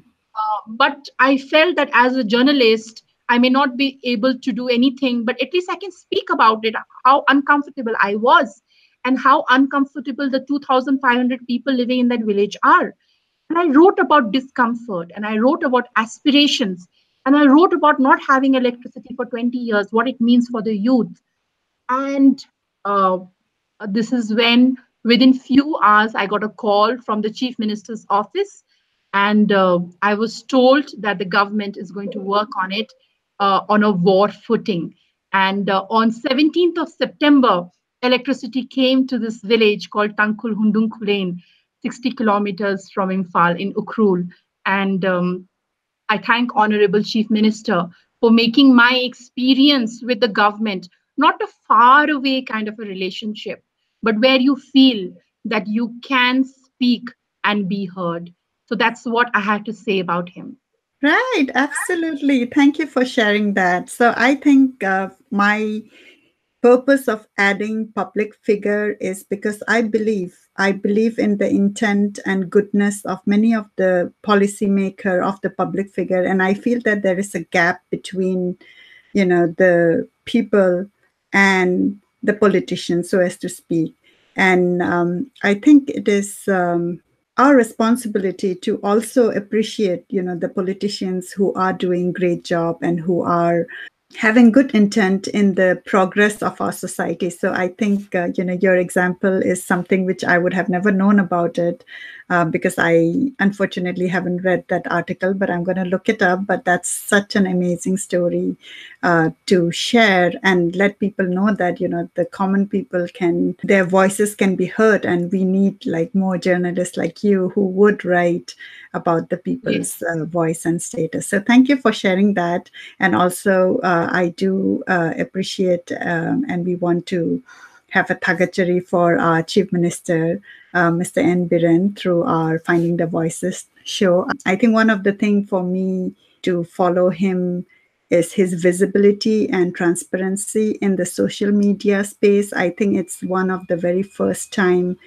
but I felt that as a journalist, I may not be able to do anything, but at least I can speak about it, how uncomfortable I was, and how uncomfortable the 2,500 people living in that village are. And I wrote about discomfort, and I wrote about aspirations, and I wrote about not having electricity for 20 years, what it means for the youth. And uh, this is when, within few hours, I got a call from the chief minister's office, and I was told that the government is going to work on it on a war footing. And on 17th of September, electricity came to this village called Tankul Hundungkulen, 60 kilometers from Imphal in Ukhrul. And I thank Honorable Chief Minister for making my experience with the government not a far away kind of a relationship, but where you feel that you can speak and be heard. So that's what I had to say about him. Right, absolutely. Thank you for sharing that. So I think my purpose of adding public figure is because I believe in the intent and goodness of many of the policymaker of the public figure, and I feel that there is a gap between the people and the politicians, so as to speak. And I think it is our responsibility to also appreciate the politicians who are doing great job and who are having good intent in the progress of our society. So I think your example is something which I would have never known about it because I unfortunately haven't read that article, but I'm going to look it up. But that's such an amazing story to share and let people know that, the common people their voices can be heard, and we need like more journalists like you who would write about the people's Yes. voice and status. So thank you for sharing that. And also, I do appreciate, and we want to have a Thagatchari for our Chief Minister, Mr. N. Biren, through our Finding the Voices show. I think one of the things for me to follow him is his visibility and transparency in the social media space. I think it's one of the very first time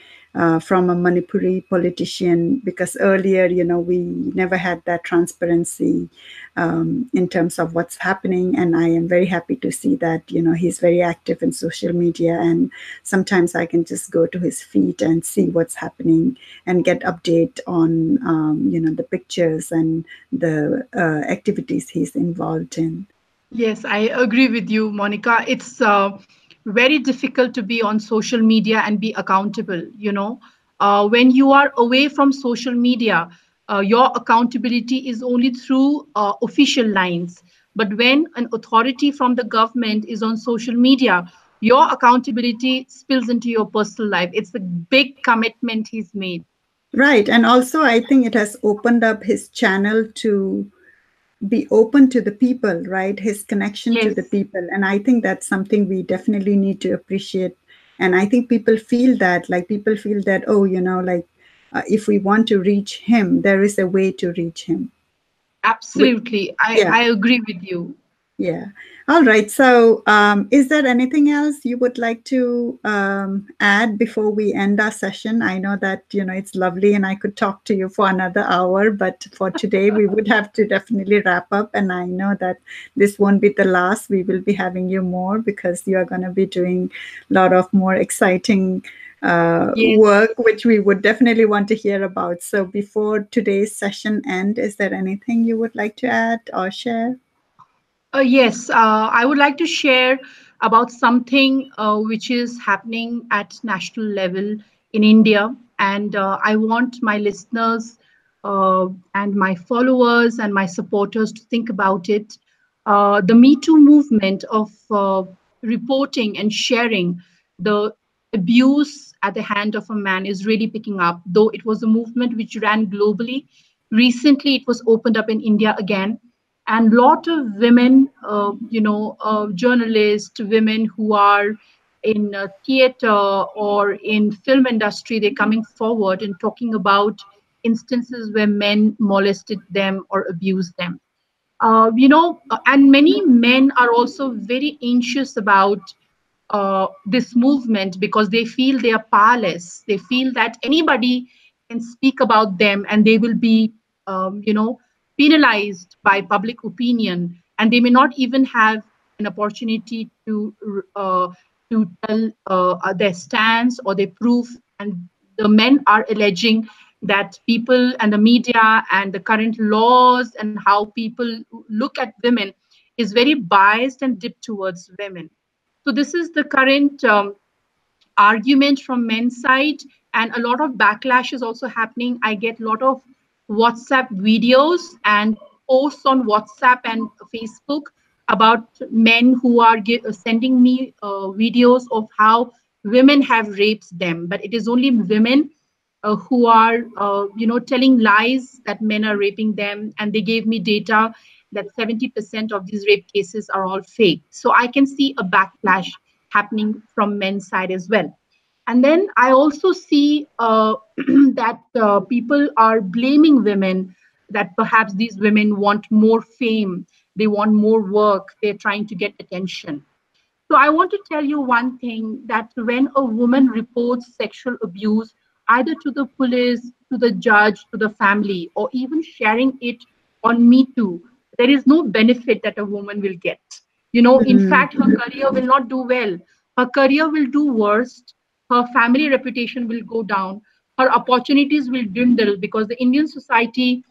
from a Manipuri politician, because earlier, we never had that transparency in terms of what's happening. And I am very happy to see that, he's very active in social media. And sometimes I can just go to his feed and see what's happening and get update on, the pictures and the activities he's involved in. Yes, I agree with you, Monica. It's very difficult to be on social media and be accountable. When you are away from social media, your accountability is only through official lines. But when an authority from the government is on social media, your accountability spills into your personal life. It's a big commitment he's made. Right. And also, I think it has opened up his channel to be open to the people, right? His connection to the Yes. people. And I think that's something we definitely need to appreciate. And I think people feel that, oh, if we want to reach him, there is a way to reach him. Absolutely. I, Yeah. I agree with you. Yeah. All right. So, is there anything else you would like to add before we end our session? I know that, it's lovely and I could talk to you for another hour, but for today, we would have to definitely wrap up. And I know that this won't be the last. We will be having you more because you are going to be doing a lot of more exciting Yes. work, which we would definitely want to hear about. So, before today's session end, is there anything you would like to add or share? Yes, I would like to share about something which is happening at national level in India, and I want my listeners and my followers and my supporters to think about it. The Me Too movement of reporting and sharing the abuse at the hand of a man is really picking up. Though it was a movement which ran globally, recently it was opened up in India again, and lot of women, journalists, women who are in theater or in film industry, they're coming forward and talking about instances where men molested them or abused them. And many men are also very anxious about this movement because they feel they are powerless. They feel that anybody can speak about them and they will be, penalized by public opinion, and they may not even have an opportunity to tell their stance or their proof. And the men are alleging that people and the media and the current laws and how people look at women is very biased and dipped towards women. So this is the current argument from men's side, and a lot of backlash is also happening. I get a lot of WhatsApp videos and posts on WhatsApp and Facebook about men who are sending me videos of how women have raped them, but it is only women who are telling lies that men are raping them, and they gave me data that 70% of these rape cases are all fake. So I can see a backlash happening from men's side as well. And then I also see that people are blaming women, that perhaps these women want more fame, they want more work, they're trying to get attention. So I want to tell you one thing, that when a woman reports sexual abuse, either to the police, to the judge, to the family, or even sharing it on Me Too, there is no benefit that a woman will get. In Mm, fact, her career will not do well. Her career will do worst. Her family reputation will go down. Her opportunities will dwindle because the Indian society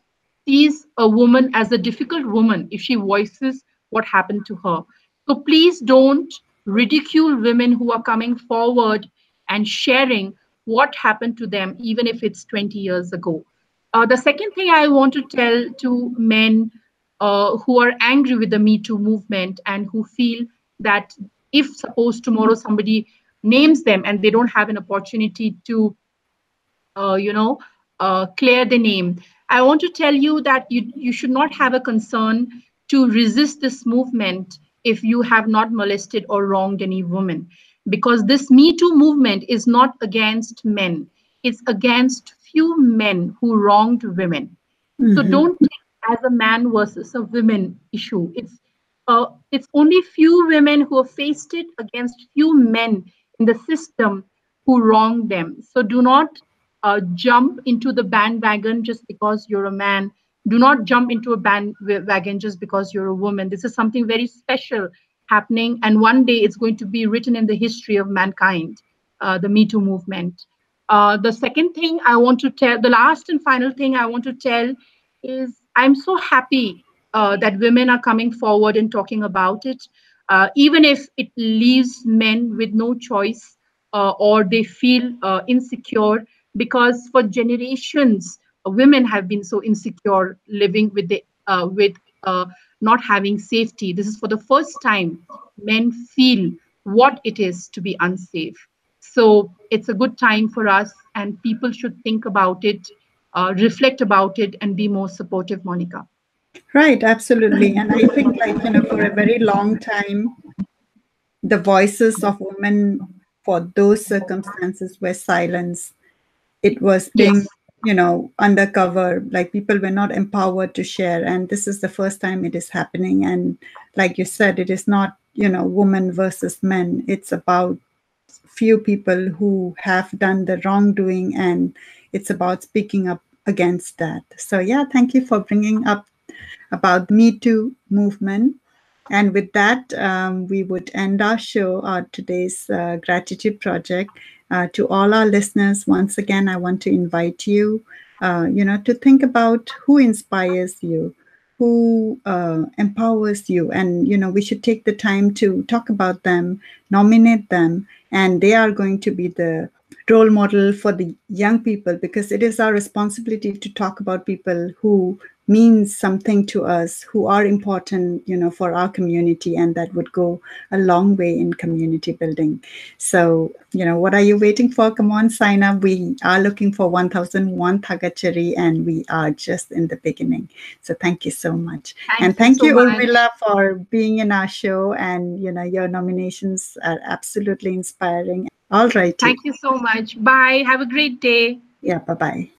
sees a woman as a difficult woman if she voices what happened to her. So please don't ridicule women who are coming forward and sharing what happened to them, even if it's 20 years ago. The second thing I want to tell to men who are angry with the Me Too movement and who feel that if suppose tomorrow somebody names them and they don't have an opportunity to uh, you know, clear the name. I want to tell you that you should not have a concern to resist this movement if you have not molested or wronged any woman. Because this Me Too movement is not against men, it's against few men who wronged women. So Mm-hmm. don't take it as a man versus a women issue. It's only few women who have faced it against few men in the system who wronged them. So do not jump into the bandwagon just because you're a man. Do not jump into a bandwagon just because you're a woman. This is something very special happening, and one day it's going to be written in the history of mankind. The Me Too movement. The second thing I want to tell, the last and final thing I want to tell is I'm so happy that women are coming forward and talking about it, even if it leaves men with no choice or they feel insecure, because for generations, women have been so insecure living with uh, not having safety. This is for the first time men feel what it is to be unsafe. So it's a good time for us, and people should think about it, reflect about it, and be more supportive, Monica. Right, absolutely. And I think, like, for a very long time, the voices of women for those circumstances were silenced. It was being, Yes. undercover, like people were not empowered to share. And this is the first time it is happening. And like you said, it is not, women versus men. It's about few people who have done the wrongdoing, and it's about speaking up against that. So yeah, thank you for bringing up about the Me Too movement. And with that, we would end our show, our today's gratitude project. To all our listeners, once again, I want to invite you, to think about who inspires you, who empowers you, and we should take the time to talk about them, nominate them, and they are going to be the role model for the young people, because it is our responsibility to talk about people who means something to us, who are important, for our community, and that would go a long way in community building. So, what are you waiting for? Come on, sign up. We are looking for 1001 Thagatchari, and we are just in the beginning. So thank you so much. Thank And you thank so you, much. Urmila, for being in our show. And, your nominations are absolutely inspiring. All righty. Thank you so much. Bye. Have a great day. Yeah, bye-bye.